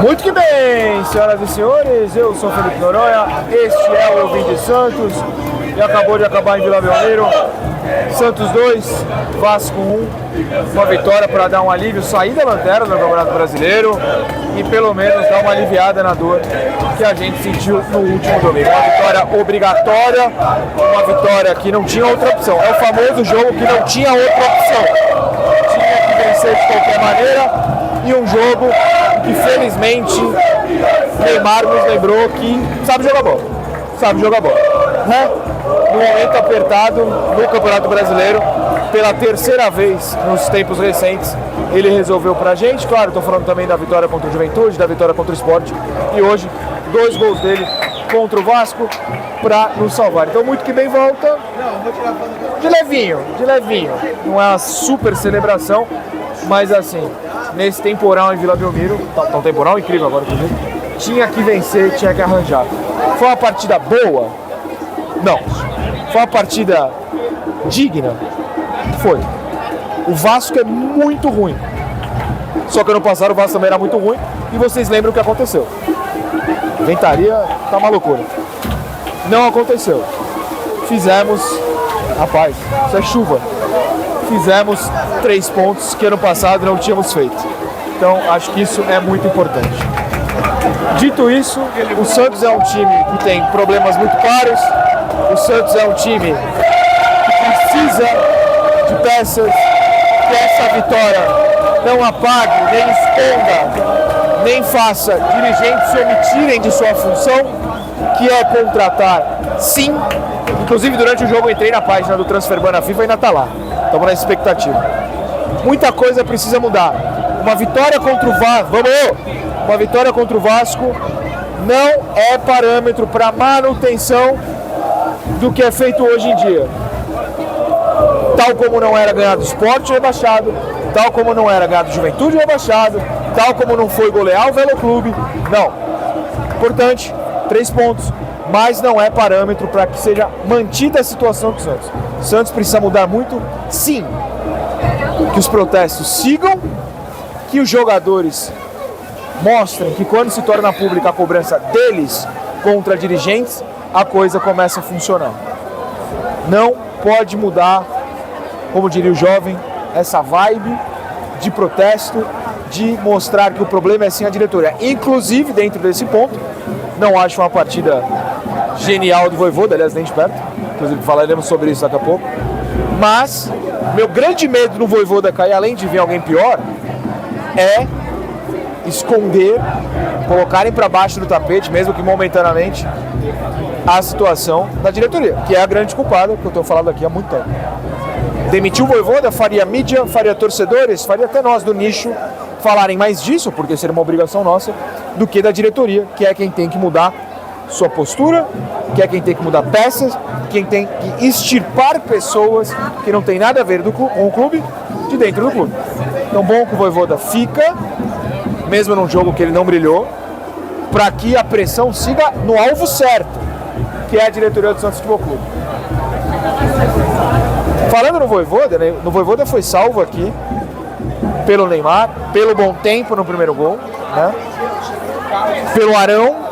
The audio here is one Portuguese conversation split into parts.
Muito que bem, senhoras e senhores, eu sou Felipe Noronha, este é o Eu Vim de Santos e acabou de acabar em Vila Belmiro. Santos 2, Vasco 1, uma vitória para dar um alívio, sair da lanterna do Campeonato Brasileiro e pelo menos dar uma aliviada na dor que a gente sentiu no último domingo. Uma vitória obrigatória, uma vitória que não tinha outra opção. É o famoso jogo que não tinha outra opção. Tinha que vencer de qualquer maneira e um jogo que felizmente Neymar nos lembrou que sabe jogar bola. Sabe jogar bola. Né? No momento apertado no Campeonato Brasileiro, pela terceira vez nos tempos recentes, ele resolveu pra gente. Claro, estou falando também da vitória contra o Juventude, da vitória contra o Sport e hoje 2 gols dele contra o Vasco para nos salvar. Então muito que bem volta de levinho, não é uma super celebração, mas assim, nesse temporal em Vila Belmiro, tá um temporal incrível agora, tinha que vencer, tinha que arranjar. Foi uma partida boa? Não. Foi uma partida digna? Foi. O Vasco é muito ruim. Só que ano passado o Vasco também era muito ruim e vocês lembram o que aconteceu. Ventaria tá uma loucura. Não aconteceu. Fizemos, rapaz, isso é chuva. Fizemos 3 pontos que ano passado não tínhamos feito. Então acho que isso é muito importante. Dito isso, o Santos é um time que tem problemas muito claros. O Santos é um time que precisa de peças, que essa vitória não apague, nem esconda, nem faça dirigentes se omitirem de sua função, que é contratar, sim. Inclusive durante o jogo eu entrei na página do Transferban FIFA e ainda está lá. Estamos na expectativa. Muita coisa precisa mudar. Uma vitória contra o Vasco, uma vitória contra o Vasco não é parâmetro para manutenção do que é feito hoje em dia. Tal como não era ganhar do Sport rebaixado, tal como não era ganhar do Juventude rebaixado, tal como não foi golear o Velo Clube. Não. Importante, 3 pontos, mas não é parâmetro para que seja mantida a situação do Santos. O Santos precisa mudar muito, sim. Que os protestos sigam, que os jogadores mostrem que quando se torna pública a cobrança deles contra dirigentes, a coisa começa a funcionar. Não pode mudar, como diria o jovem, essa vibe de protesto, de mostrar que o problema é sim a diretoria. Inclusive, dentro desse ponto, não acho uma partida genial do Vojvoda, aliás, nem de perto, inclusive falaremos sobre isso daqui a pouco, mas meu grande medo no Vojvoda cair, além de vir alguém pior, é esconder, colocarem para baixo do tapete, mesmo que momentaneamente, a situação da diretoria, que é a grande culpada, que eu estou falando aqui há muito tempo. Demitir o Vojvoda faria mídia, faria torcedores, faria até nós do nicho falarem mais disso, porque seria uma obrigação nossa, do que da diretoria, que é quem tem que mudar sua postura, que é quem tem que mudar peças, quem tem que extirpar pessoas que não tem nada a ver com o clube, de dentro do clube. Então bom que o Vojvoda fica, mesmo num jogo que ele não brilhou, para que a pressão siga no alvo certo, que é a diretoria do Santos Futebol Clube. Falando no Vojvoda, né, no Vojvoda foi salvo aqui pelo Neymar, pelo bom tempo no primeiro gol, né, pelo Arão,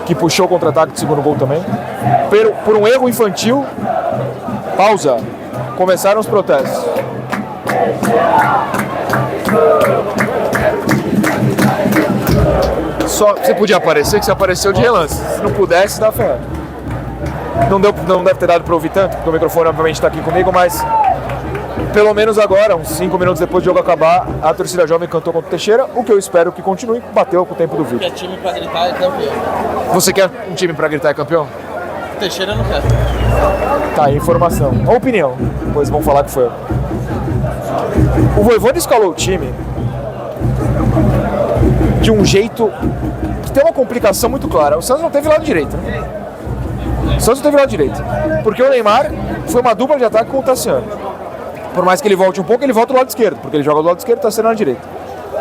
que puxou o contra-ataque do segundo gol também, por um erro infantil. Pausa. Começaram os protestos. Só você podia aparecer, que você apareceu de relance. Se não pudesse, dá ferrado. Não deve ter dado para ouvir tanto, porque o microfone obviamente está aqui comigo, mas pelo menos agora, uns 5 minutos depois do jogo acabar, a torcida jovem cantou contra o Teixeira, o que eu espero que continue, bateu com o tempo do vídeo. Quer time para gritar é campeão. Você quer um time para gritar é campeão? O Teixeira não quer. Tá aí, informação. Ou opinião, depois vão falar que foi eu. O Vojvoda escalou o time de um jeito que tem uma complicação muito clara. O Santos não teve lado direito, né? O Santos não teve lado direito. Porque o Neymar foi uma dupla de ataque com o Tassiano. Por mais que ele volte um pouco, ele volta do lado esquerdo, porque ele joga do lado esquerdo e o Tassiano na direita.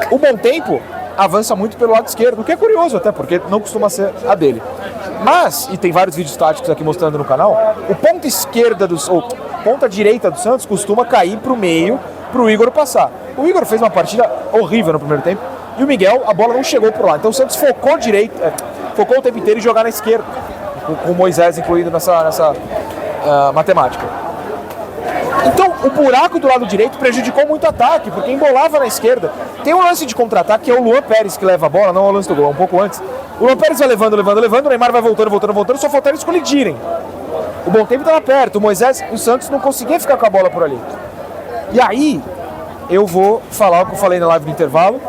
O Bom Tempo avança muito pelo lado esquerdo, o que é curioso até, porque não costuma ser a dele. Mas, e tem vários vídeos táticos aqui mostrando no canal, o ponta esquerda ou ponta direita do Santos costuma cair para o meio pro Igor passar. O Igor fez uma partida horrível no primeiro tempo e o Miguel, a bola não chegou por lá. Então o Santos focou focou o tempo inteiro em jogar na esquerda, com o Moisés incluído nessa matemática. Então o buraco do lado direito prejudicou muito o ataque, porque embolava na esquerda. Tem um lance de contra-ataque que é o Luan Pérez que leva a bola, não é o lance do gol, um pouco antes. O Luan Pérez vai levando, o Neymar vai voltando, só faltaram eles colidirem. O Bom Tempo estava perto, o Moisés e o Santos não conseguiam ficar com a bola por ali. E aí, eu vou falar o que eu falei na live do intervalo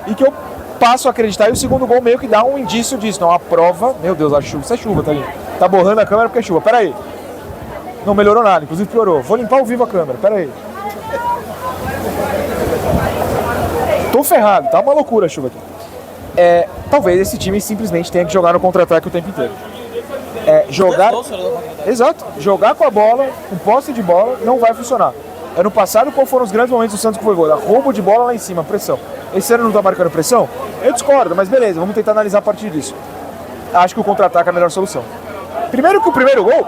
e que eu passo a acreditar, e o segundo gol meio que dá um indício disso, não, a prova, meu Deus, a chuva, isso é chuva, tá ali, tá borrando a câmera porque é chuva, pera aí. Não melhorou nada, inclusive piorou, vou limpar ao vivo a câmera, pera aí. Tô ferrado, tá uma loucura a chuva aqui. Talvez esse time simplesmente tenha que jogar no contra-ataque o tempo inteiro. Exato, jogar com a bola, com posse de bola, não vai funcionar. Ano passado, qual foram os grandes momentos do Santos que foi gol? Roubo de bola lá em cima, pressão. Esse ano não tá marcando pressão? Eu discordo, mas beleza, vamos tentar analisar a partir disso. Acho que o contra-ataque é a melhor solução. Primeiro que o primeiro gol,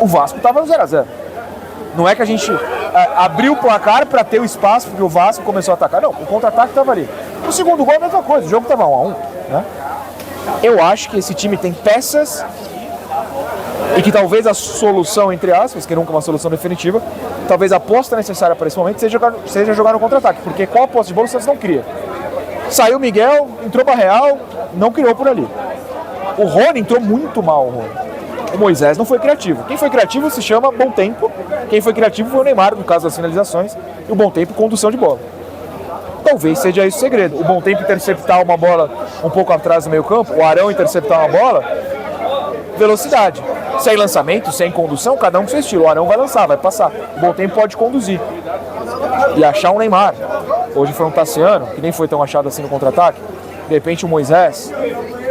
o Vasco tava no 0x0. Não é que a gente abriu o placar para ter o espaço, porque o Vasco começou a atacar. Não, o contra-ataque estava ali. O segundo gol é a mesma coisa, o jogo estava 1x1. Né? Eu acho que esse time tem peças e que talvez a solução, entre aspas, que nunca é uma solução definitiva, talvez a aposta necessária para esse momento seja jogar no contra-ataque, porque qual a posse de bola o Santos não cria? Saiu o Miguel, entrou para Real, não criou por ali. O Rony entrou muito mal, o Rony. O Moisés não foi criativo. Quem foi criativo se chama Bom Tempo. Quem foi criativo foi o Neymar, no caso das finalizações. E o Bom Tempo, condução de bola. Talvez seja esse o segredo. O Bom Tempo interceptar uma bola um pouco atrás do meio campo, o Arão interceptar uma bola, velocidade. Sem lançamento, sem condução, cada um com seu estilo. O Arão vai lançar, vai passar. O Bom Tempo pode conduzir. E achar um Neymar. Hoje foi um Tassiano, que nem foi tão achado assim no contra-ataque. De repente um Moisés.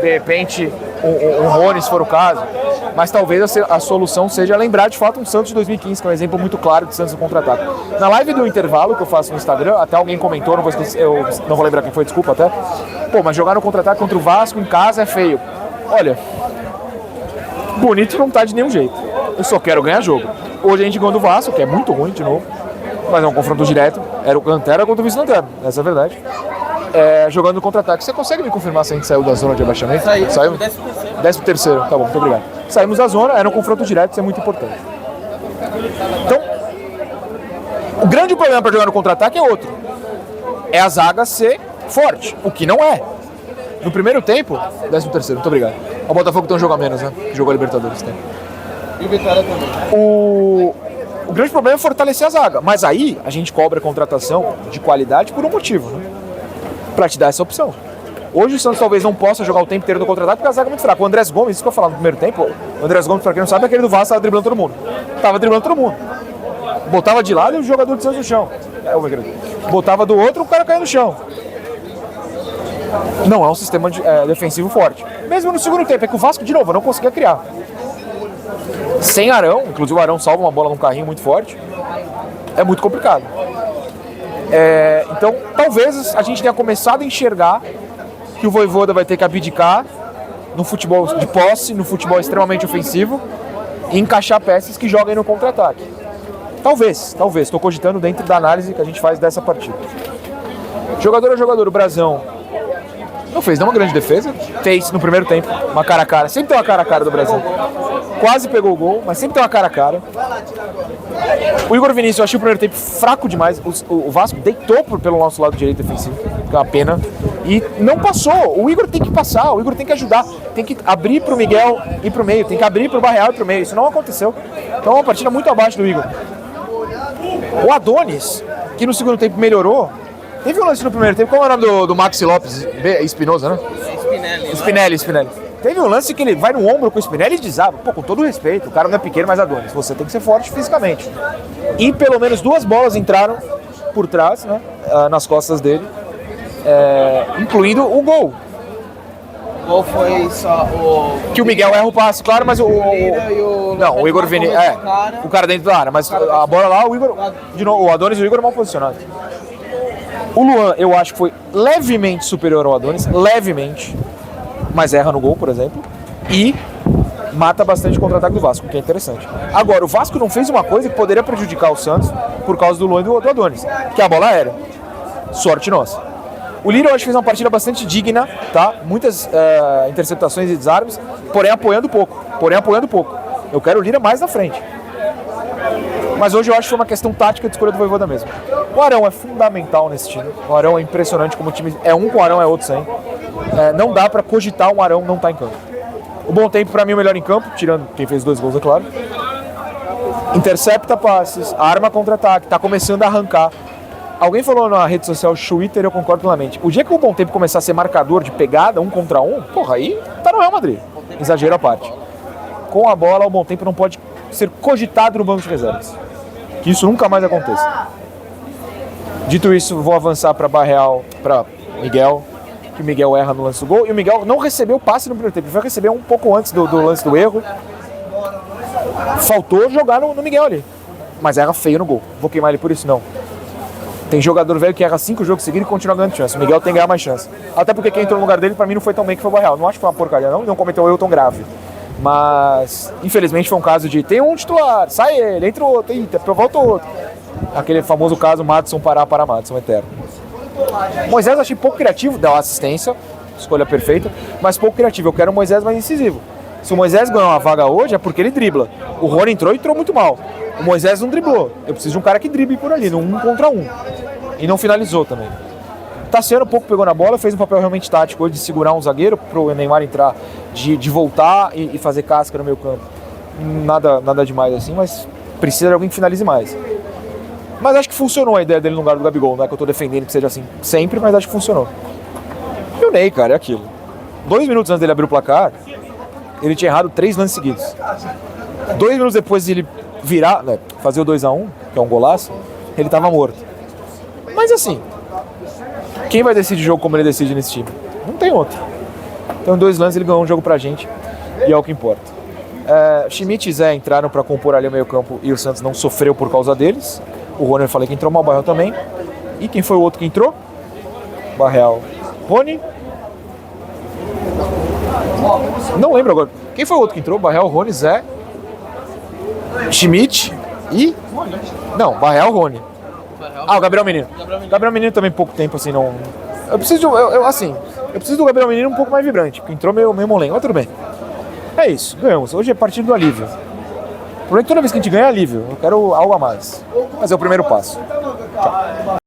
De repente um Rony, se for o caso. Mas talvez a solução seja lembrar de fato um Santos de 2015, que é um exemplo muito claro de Santos no contra-ataque. Na live do intervalo que eu faço no Instagram, até alguém comentou, eu não vou lembrar quem foi, desculpa até. Pô, mas jogar no contra-ataque contra o Vasco em casa é feio. Olha, bonito não tá de nenhum jeito. Eu só quero ganhar jogo. Hoje a gente ganhou do Vasco, que é muito ruim de novo, mas é um confronto direto. Era o Lanterna contra o vice-lanterna, essa é a verdade. Jogando no contra-ataque. Você consegue me confirmar se a gente saiu da zona de abaixamento? Saiu? 13º, tá bom, muito obrigado. Saímos da zona, era um confronto direto, isso é muito importante. Então, o grande problema para jogar no contra-ataque é outro. É a zaga ser forte, o que não é. No primeiro tempo, 13º, muito obrigado. O Botafogo tem um jogo a menos, né? Jogou a Libertadores. Né? E o Vitória também. O grande problema é fortalecer a zaga, mas aí a gente cobra a contratação de qualidade por um motivo, né? Para te dar essa opção. Hoje o Santos talvez não possa jogar o tempo inteiro no contra-ataque porque a zaga é muito fraca. O Andrés Gomes, isso que eu falava no primeiro tempo, o Andrés Gomes, pra quem não sabe, é aquele do Vasco, tava driblando todo mundo. Botava de lado e o jogador de Santos no chão. Botava do outro, o cara caía no chão. Não é um sistema defensivo forte. Mesmo no segundo tempo, é que o Vasco, de novo, não conseguia criar. Sem Arão, inclusive o Arão salva uma bola num carrinho muito forte, é muito complicado. Então, talvez a gente tenha começado a enxergar que o Vojvoda vai ter que abdicar no futebol de posse, no futebol extremamente ofensivo e encaixar peças que joguem no contra-ataque. Talvez, estou cogitando dentro da análise que a gente faz dessa partida. Jogador a jogador, o Brasão não fez nenhuma grande defesa, fez no primeiro tempo uma cara a cara, sempre tem uma cara a cara do Brasil. Quase pegou o gol, mas sempre tem uma cara a cara. O Igor Vinícius, eu achei o primeiro tempo fraco demais. O Vasco deitou pelo nosso lado direito defensivo, que é uma pena. E não passou. O Igor tem que passar, o Igor tem que ajudar. Tem que abrir pro Miguel e pro meio, tem que abrir pro Barreal e pro meio. Isso não aconteceu. Então é uma partida muito abaixo do Igor. O Adonis, que no segundo tempo melhorou. Teve um lance no primeiro tempo, qual é o nome do Maxi Lopes? Espinosa, né? Spinelli. Teve um lance que ele vai no ombro com o Spinelli e desaba. Pô, com todo respeito, o cara não é pequeno, mas Adonis. Você tem que ser forte fisicamente. E pelo menos 2 bolas entraram por trás, né? Nas costas dele. Incluindo o gol. O gol foi só o... Que o Miguel erra o passe, claro, mas o Igor Vinícius... o cara dentro da área, mas a bola lá, o Igor... De novo, o Adonis e o Igor mal posicionados. O Luan, eu acho que foi levemente superior ao Adonis, levemente, mas erra no gol, por exemplo, e mata bastante o contra-ataque do Vasco, que é interessante. Agora, o Vasco não fez uma coisa que poderia prejudicar o Santos, por causa do Luan e do Adonis, que é a bola aérea. Sorte nossa. O Lira eu acho que fez uma partida bastante digna, tá? Muitas interceptações e desarmes, porém apoiando pouco. Eu quero o Lira mais na frente. Mas hoje eu acho que foi uma questão tática de escolha do Vojvoda mesmo. O Arão é fundamental nesse time. O Arão é impressionante como o time é um com o Arão, é outro sem. Não dá pra cogitar um Arão não estar em campo. O Bom Tempo pra mim é o melhor em campo, tirando quem fez 2 gols, é claro. Intercepta passes, arma contra-ataque, tá começando a arrancar. Alguém falou na rede social Twitter, eu concordo plenamente. O dia que o Bom Tempo começar a ser marcador de pegada, 1 contra 1, porra, aí tá no Real Madrid. Exagero à parte. Com a bola, o Bom Tempo não pode ser cogitado no banco de reservas. Que isso nunca mais aconteça. Dito isso, vou avançar para Barreal, para Miguel, que o Miguel erra no lance do gol. E o Miguel não recebeu o passe no primeiro tempo, ele foi receber um pouco antes do lance do erro. Faltou jogar no Miguel ali. Mas erra feio no gol. Vou queimar ele por isso, não. Tem jogador velho que erra 5 jogos seguidos e continua ganhando chance. O Miguel tem que ganhar mais chance. Até porque quem entrou no lugar dele, pra mim, não foi tão bem que foi o Barreal. Não acho que foi uma porcaria, não cometeu um erro tão grave. Mas, infelizmente, foi um caso de tem um titular, sai ele, entra o outro, eita, volta o outro. Aquele famoso caso Madison para Madison eterno. Moisés eu achei pouco criativo, deu assistência, escolha perfeita, mas pouco criativo. Eu quero o Moisés mais incisivo. Se o Moisés ganhou uma vaga hoje é porque ele dribla. O Rony entrou e entrou muito mal. O Moisés não driblou. Eu preciso de um cara que drible por ali, no 1 contra 1. E não finalizou também. Tassiano pouco pegou na bola, fez um papel realmente tático hoje de segurar um zagueiro pro Neymar entrar, de voltar e fazer casca no meio campo. Nada demais assim, mas precisa de alguém que finalize mais. Mas acho que funcionou a ideia dele no lugar do Gabigol. Não é que eu tô defendendo que seja assim sempre, mas acho que funcionou. E o Ney, cara, é aquilo. 2 minutos antes dele abrir o placar, ele tinha errado 3 lances seguidos. 2 minutos depois de ele virar, né, fazer o 2-1, que é um golaço, ele tava morto. Mas assim, quem vai decidir o jogo como ele decide nesse time? Não tem outro. Então, em 2 lances ele ganhou um jogo pra gente e é o que importa. Schmidt e Zé entraram pra compor ali o meio campo e o Santos não sofreu por causa deles. O Rony eu falei que entrou mal, o Barreal também. E quem foi o outro que entrou? Barreal, Rony. Não lembro agora. Quem foi o outro que entrou? Barreal, Rony, Zé, Schmidt e... Não, Barreal, Rony. O Gabriel Menino. Gabriel Menino também pouco tempo, assim, não... Eu preciso do Gabriel Menino um pouco mais vibrante, porque entrou meio molengo, mas tudo bem. É isso, ganhamos. Hoje é partido do alívio. O problema é que toda vez que a gente ganha é alívio. Eu quero algo a mais. Mas é o primeiro passo. Tchau.